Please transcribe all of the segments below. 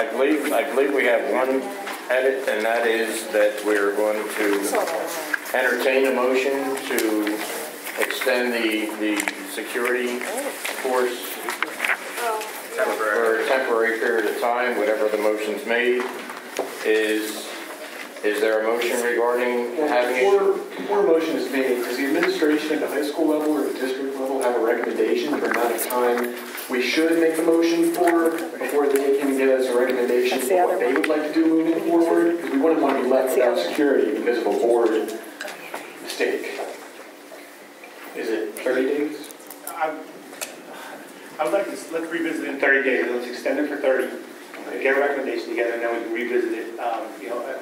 I believe we have one edit, and that is that we're going to entertain a motion to extend the security force for a temporary period of time, whatever the motion's made. Is there a motion regarding having it? Before a motion is made, does the administration at the high school level or the district level have a recommendation for amount of time we should make a motion for before they can give us a recommendation for what they would like to do moving forward? Because we wouldn't want to be left without security because of a board mistake. Is it 30 days? I would like to, let's revisit it in 30 days. Let's extend it for 30. Get a recommendation together, and then we can revisit it,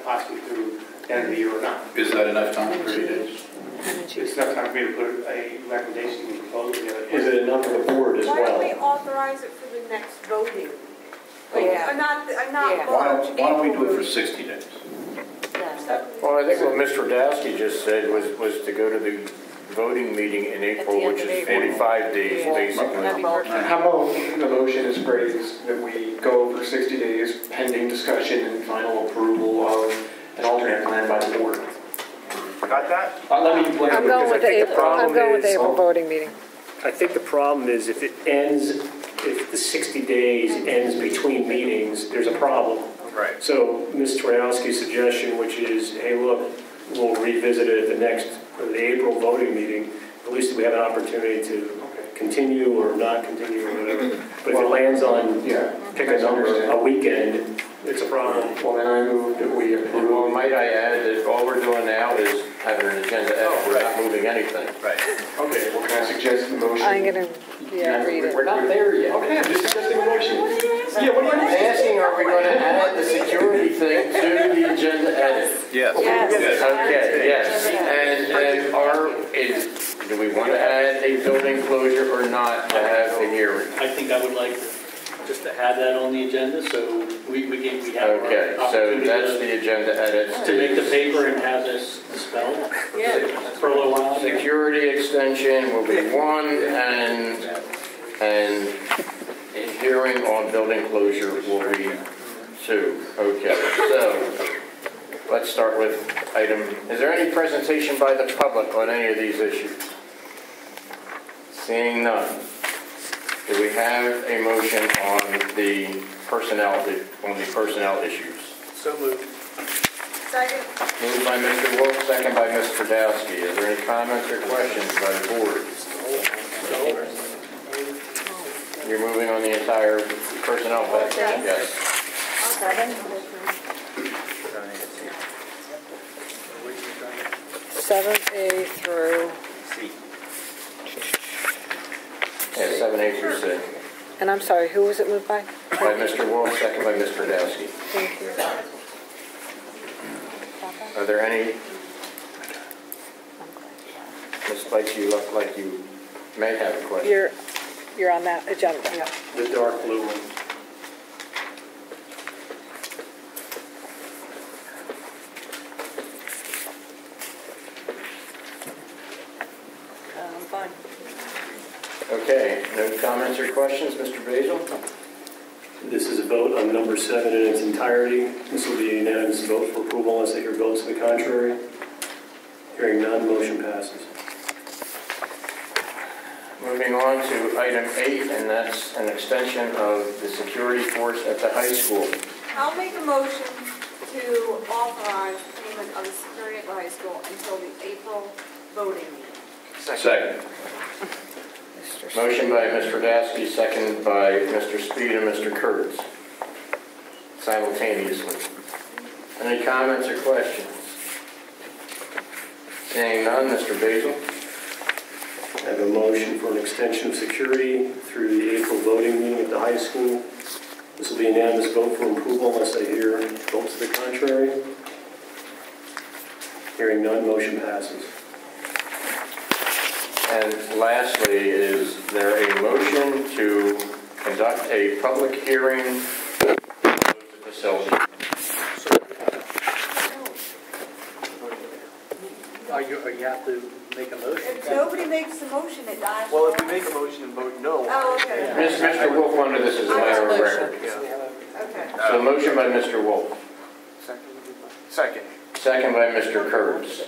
possibly through the end of the year or not. Is that enough time? 30 days? It's enough time for me to put a recommendation and proposal together. Is it enough for the board as well? Why don't we authorize it for the next voting? Yeah. Not Why don't we do it for 60 days? Well, I think what Mr. Radowski just said was to go to the voting meeting in April, which is 45 days, basically. How about the motion is phrased that we go for 60 days pending discussion and final approval of an alternate plan by the board? Got that? I'm going with the April voting meeting. I think the problem is if the 60 days ends between meetings, there's a problem. Right. So Mr. Radowski's suggestion, which is, hey, look, we'll revisit it at the April voting meeting. At least we have an opportunity to continue or not continue or whatever. But if it lands on, pick a number, a weekend, it's a problem. Well, then I move that we approve. Well, might I add that all we're doing now is having an agenda edit. We're not moving anything. Right. Okay, well, can I suggest the motion? I'm going to read it. We're not there yet. Okay, I'm just suggesting a motion. Yeah, what are you asking? Are we going to add the security thing to the agenda edit? Yes. Okay, yes. And do we want to add a building closure or not to have a hearing? I think I would like just to have that on the agenda, so we have okay, our so opportunity that's the agenda edits. to make the paper and have this spelled for a little while. Security extension will be 1, and a hearing on building closure will be 2. Okay, so let's start with item. Is there any presentation by the public on any of these issues? Seeing none. Do we have a motion on the personnel issues? So moved. Second. Moved by Mr. Wolf, second by Mr. Radowski. Is there any comments or questions by the board? You're moving on the entire personnel package? Yes. Second. 7A through. Yeah, 7A through C. And I'm sorry, who was it moved by? By Mr. Wolf, second by Mr. Radowski. Thank you. Are there any? Ms. Spikes, you look like you may have a question. You're on that agenda. Yeah. The dark blue one. I'm fine. Okay, no comments or questions, Mr. Basil? This is a vote on number 7 in its entirety. This will be a unanimous vote for approval unless I hear votes to the contrary. Hearing none, motion passes. Moving on to item 8, and that's an extension of the security force at the high school. I'll make a motion to authorize payment of the security at the high school until the April voting meeting. Second. Motion by Mr. Radowski, second by Mr. Speed and Mr. Kurtz. Simultaneously. Any comments or questions? Seeing none, Mr. Basil. I have a motion for an extension of security through the April voting meeting at the high school. This will be a unanimous vote for approval unless I hear votes to the contrary. Hearing none, motion passes. And lastly, is there a motion to conduct a public hearing of the facility? You have to make a motion. If nobody makes a motion, it dies. Well, if we make a motion and vote no. Oh, okay. Mr. Wolf wanted this as a matter of record. Okay. So motion by Mr. Wolf, Second. second by Mr. Kurtz.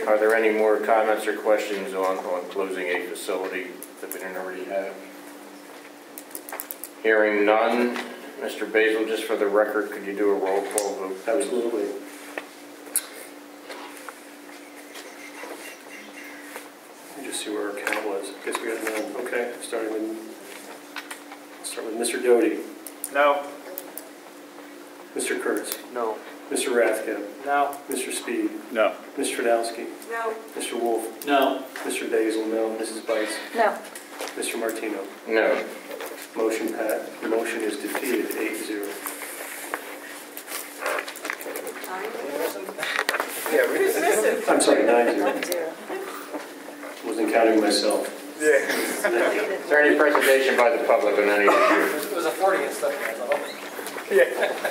Are there any more comments or questions on closing a facility that we didn't already have? Hearing none. Mr. Basil, just for the record, could you do a roll call vote, please? Absolutely. Let me just see where our count was. Guess we got none. Okay, start with Mr. Doty, No. Mr. Kurtz, No. Mr. Rathke, No. Mr. Speed, No. Ms. Stradowski, No. Mr. Wolf, No. Mr. Basil, no. Mrs. Bites, No. Mr. Martino. No. Motion is defeated, 8-0. Yeah, we just missed it. I'm sorry, 9-0. Wasn't counting myself. Yeah. Is there any presentation by the public on any issue? It was a 40 and stuff, that's all. Yeah.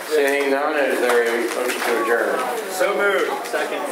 Seeing none, is there a motion to adjourn? So moved. Second.